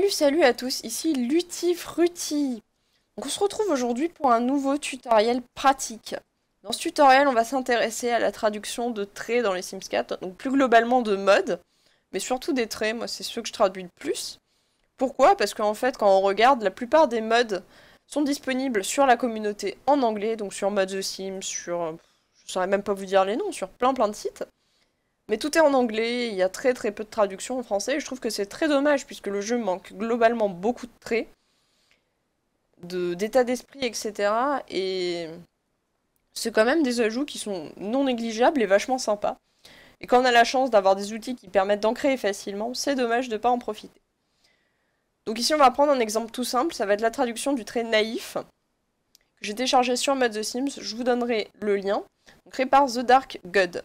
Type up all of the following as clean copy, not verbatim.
Salut à tous, ici Lutifruti. Donc on se retrouve aujourd'hui pour un nouveau tutoriel pratique. Dans ce tutoriel, on va s'intéresser à la traduction de traits dans les Sims 4, donc plus globalement de modes, mais surtout des traits, moi c'est ceux que je traduis le plus. Pourquoi? Parce qu'en fait, quand on regarde, la plupart des modes sont disponibles sur la communauté en anglais, donc sur Mod The Sims, sur... je saurais même pas vous dire les noms, sur plein de sites. Mais tout est en anglais, il y a très peu de traduction en français, et je trouve que c'est très dommage, puisque le jeu manque globalement beaucoup de traits, d'état d'esprit, etc. Et c'est quand même des ajouts qui sont non négligeables et vachement sympas. Et quand on a la chance d'avoir des outils qui permettent d'en créer facilement, c'est dommage de ne pas en profiter. Donc ici on va prendre un exemple tout simple, ça va être la traduction du trait naïf, que j'ai téléchargé sur Mod The Sims, je vous donnerai le lien, créé par The Dark God.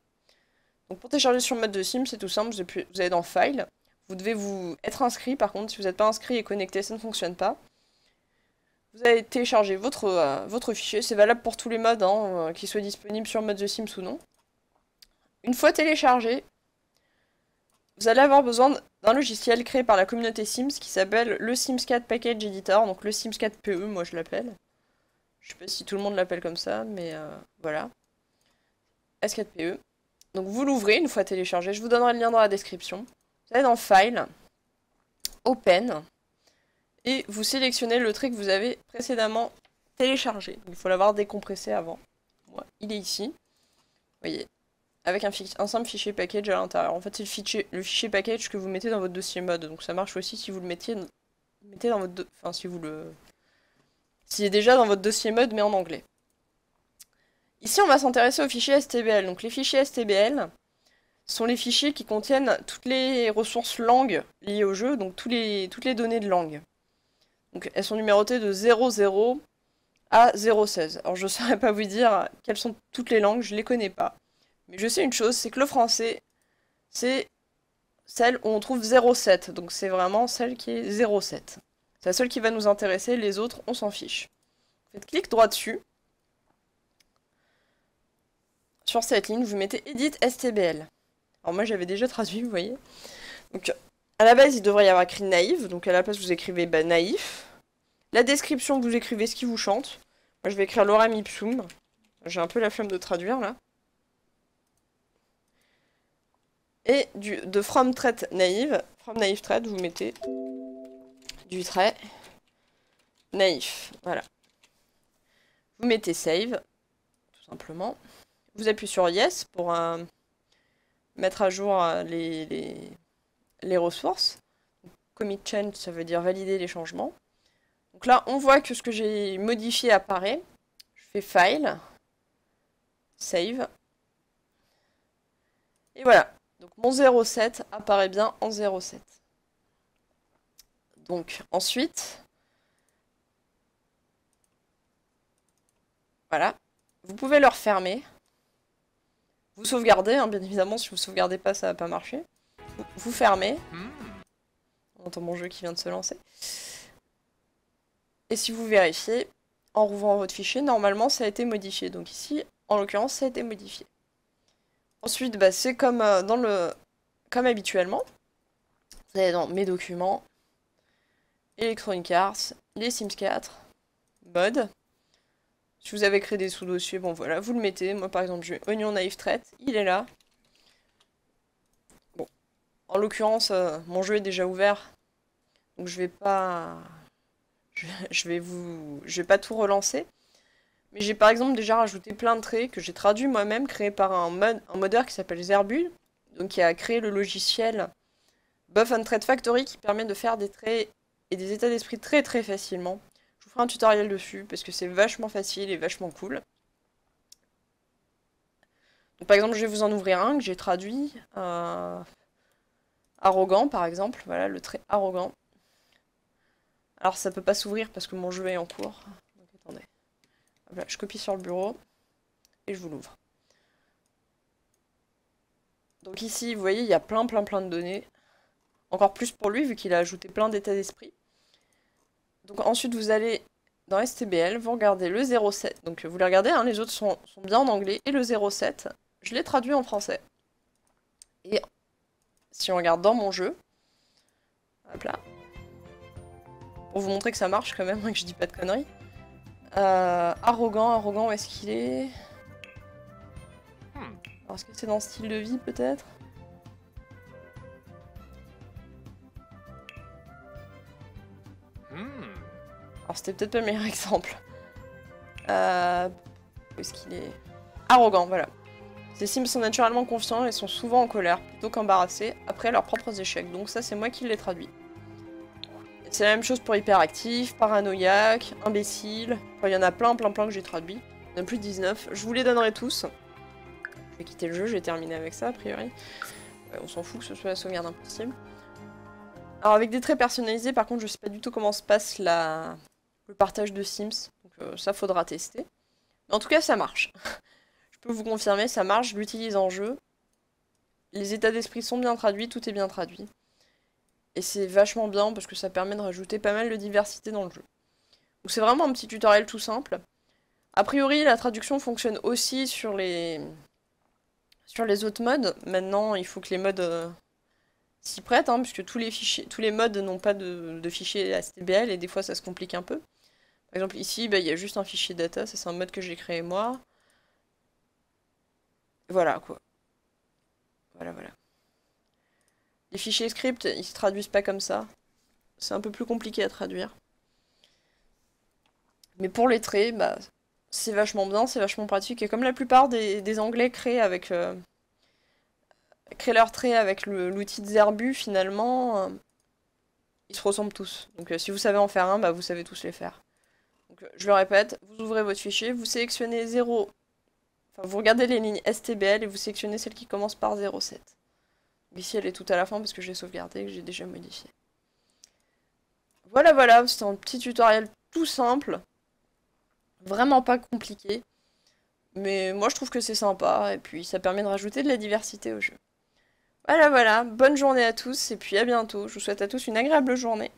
Donc pour télécharger sur Mod The Sims, c'est tout simple, vous allez dans File, vous devez vous être inscrit, par contre si vous n'êtes pas inscrit et connecté, ça ne fonctionne pas. Vous allez télécharger votre fichier, c'est valable pour tous les modes, hein, qu'ils soient disponibles sur Mod The Sims ou non. Une fois téléchargé, vous allez avoir besoin d'un logiciel créé par la communauté Sims qui s'appelle le Sims 4 Package Editor, donc le Sims 4 PE, moi je l'appelle. Je sais pas si tout le monde l'appelle comme ça, mais voilà. S4PE. Donc vous l'ouvrez une fois téléchargé, je vous donnerai le lien dans la description. Vous allez dans File, Open, et vous sélectionnez le trait que vous avez précédemment téléchargé. Il faut l'avoir décompressé avant. Ouais, il est ici. Vous voyez, avec un simple fichier package à l'intérieur. En fait, c'est le fichier package que vous mettez dans votre dossier mode. Donc ça marche aussi si vous le mettez dans votre... Enfin, si vous le... S'il est déjà dans votre dossier mode, mais en anglais. Ici, on va s'intéresser aux fichiers STBL. Donc les fichiers STBL sont les fichiers qui contiennent toutes les ressources langues liées au jeu, donc toutes les données de langue. Donc elles sont numérotées de 00 à 016. Alors je ne saurais pas vous dire quelles sont toutes les langues, je ne les connais pas. Mais je sais une chose, c'est que le français, c'est celle où on trouve 07. Donc c'est vraiment celle qui est 07. C'est la seule qui va nous intéresser, les autres, on s'en fiche. Faites clic droit dessus. Sur cette ligne, vous mettez Edit STBL. Alors moi j'avais déjà traduit, vous voyez. Donc à la base il devrait y avoir écrit naïf, donc à la place vous écrivez naïf. La description vous écrivez ce qui vous chante. Moi je vais écrire Lorem Ipsum. J'ai un peu la flemme de traduire là. Et de From Trait Naïve, From Naïve Trait, vous mettez du trait naïf. Voilà. Vous mettez Save, tout simplement. Vous appuyez sur Yes pour mettre à jour les ressources. Commit Change, ça veut dire valider les changements. Donc là, on voit que ce que j'ai modifié apparaît. Je fais File, Save. Et voilà. Donc mon 07 apparaît bien en 07. Donc ensuite, voilà. Vous pouvez le refermer. Vous sauvegardez, hein, bien évidemment, si vous sauvegardez pas, ça va pas marcher. Vous fermez. On entend mon jeu qui vient de se lancer. Et si vous vérifiez, en rouvrant votre fichier, normalement ça a été modifié. Donc ici, en l'occurrence, ça a été modifié. Ensuite, bah, c'est comme comme habituellement. Vous allez dans Mes documents, Electronic Arts, les Sims 4, Mode. Si vous avez créé des sous-dossiers, bon voilà, vous le mettez. Moi par exemple, j'ai Oignon Naïf Trait, il est là. Bon, en l'occurrence, mon jeu est déjà ouvert, donc je vais pas... Je vais pas tout relancer. Mais j'ai par exemple déjà rajouté plein de traits que j'ai traduits moi-même, créés par un modeur qui s'appelle Zerbul, donc qui a créé le logiciel Buff and Trait Factory qui permet de faire des traits et des états d'esprit très facilement. Je vous ferai un tutoriel dessus parce que c'est vachement facile et vachement cool. Donc, par exemple, je vais vous en ouvrir un que j'ai traduit. Arrogant, par exemple. Voilà, le trait arrogant. Alors, ça peut pas s'ouvrir parce que mon jeu est en cours. Donc, attendez. Voilà, je copie sur le bureau et je vous l'ouvre. Donc ici, vous voyez, il y a plein de données. Encore plus pour lui, vu qu'il a ajouté plein d'états d'esprit. Donc ensuite, vous allez dans STBL, vous regardez le 07. Donc vous les regardez, hein, les autres sont bien en anglais. Et le 07, je l'ai traduit en français. Et si on regarde dans mon jeu, hop là, Pour vous montrer que ça marche quand même, que je dis pas de conneries. Arrogant, où est-ce qu'il est? Alors, est-ce que c'est dans style de vie, peut-être? Alors, c'était peut-être pas le meilleur exemple. Où est-ce qu'il est? Arrogant, voilà. Ces Sims sont naturellement confiants et sont souvent en colère, plutôt qu'embarrassés, après leurs propres échecs. Donc ça, c'est moi qui les traduis. C'est la même chose pour hyperactif, paranoïaque, imbécile. Enfin, il y en a plein que j'ai traduit. Il y en a plus de 19. Je vous les donnerai tous. Je vais quitter le jeu, j'ai terminé avec ça, a priori. On s'en fout que ce soit la sauvegarde impossible. Alors, avec des traits personnalisés, par contre, je sais pas du tout comment se passe le partage de Sims. Donc ça, faudra tester. Mais en tout cas, ça marche. Je peux vous confirmer, ça marche, je l'utilise en jeu. Les états d'esprit sont bien traduits, tout est bien traduit. Et c'est vachement bien parce que ça permet de rajouter pas mal de diversité dans le jeu. Donc c'est vraiment un petit tutoriel tout simple. A priori, la traduction fonctionne aussi sur les autres modes. Maintenant, il faut que les modes s'y prêtent, hein, puisque tous les modes n'ont pas de fichier STBL et des fois ça se complique un peu. Par exemple ici, bah, il y a juste un fichier data, ça c'est un mode que j'ai créé moi. Voilà quoi. Voilà. Les fichiers script, ils se traduisent pas comme ça. C'est un peu plus compliqué à traduire. Mais pour les traits, bah, c'est vachement bien, c'est vachement pratique. Et comme la plupart des Anglais créent leurs traits avec l'outil de Zerbu, finalement, ils se ressemblent tous. Donc si vous savez en faire un, bah, vous savez tous les faire. Donc je le répète, vous ouvrez votre fichier, vous sélectionnez 0... Enfin, vous regardez les lignes STBL et vous sélectionnez celle qui commence par 0,7. Ici, elle est tout à la fin parce que j'ai sauvegardé et que j'ai déjà modifié. Voilà, c'est un petit tutoriel tout simple. Vraiment pas compliqué. Mais moi, je trouve que c'est sympa et puis ça permet de rajouter de la diversité au jeu. Voilà, bonne journée à tous et puis à bientôt. Je vous souhaite à tous une agréable journée.